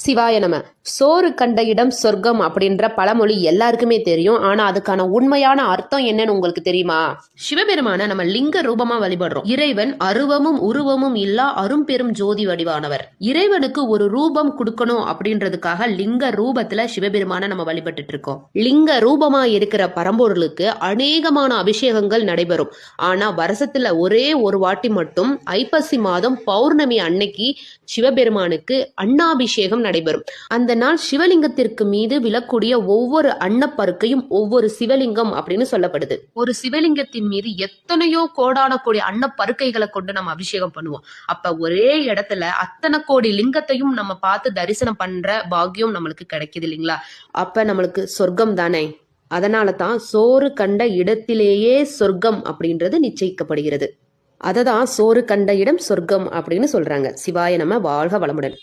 சிவாய நம. சோறு கண்ட இடம் சொர்க்கம் அப்படின்ற பழமொழி எல்லாருக்குமே தெரியும். ஆனா அதுக்கான உண்மையான அர்த்தம் என்னன்னு உங்களுக்கு தெரியுமா? சிவபெருமான நம்ம லிங்க ரூபமா வழிபடுறோம். இறைவன் அருவமும் உருவமும் இல்லா அரும்பெரும் ஜோதி வடிவானவர். இறைவனுக்கு ஒரு ரூபம் கொடுக்கணும் அப்படின்றதுக்காக லிங்க ரூபத்துல சிவபெருமான நம்ம வழிபட்டு இருக்கோம். லிங்க ரூபமா இருக்கிற பரம்பொருளுக்கு அநேகமான அபிஷேகங்கள் நடைபெறும். ஆனா வருஷத்துல ஒரே ஒரு வாட்டி மட்டும் ஐப்பசி மாதம் பௌர்ணமி அன்னைக்கு சிவபெருமானுக்கு அன்னாபிஷேகம் நடைபெறும். அந்த நாள் சிவலிங்கத்திற்கு மீது விழக்கூடிய ஒவ்வொரு அன்னப்பருக்கையும் ஒவ்வொரு சிவலிங்கம் அப்படின்னு சொல்லப்படுது. ஒரு சிவலிங்கத்தின் மீது எத்தனையோ கோடான கோடி அன்னப்பருக்கைகளை கொண்டு நம்ம அபிஷேகம் பண்ணுவோம். அப்ப ஒரே இடத்துல அத்தனை கோடி லிங்கத்தையும் நம்ம பார்த்து தரிசனம் பண்ற பாக்கியம் நம்மளுக்கு கிடைக்குது இல்லைங்களா? அப்ப நம்மளுக்கு சொர்க்கம் தானே. அதனால தான் சோறு கண்ட இடத்திலேயே சொர்க்கம் அப்படின்றது நிச்சயிக்கப்படுகிறது. அததான் சோறு கண்ட இடம் சொர்க்கம் அப்படின்னு சொல்றாங்க. சிவாய நம. வாழ்க வளமுடன்.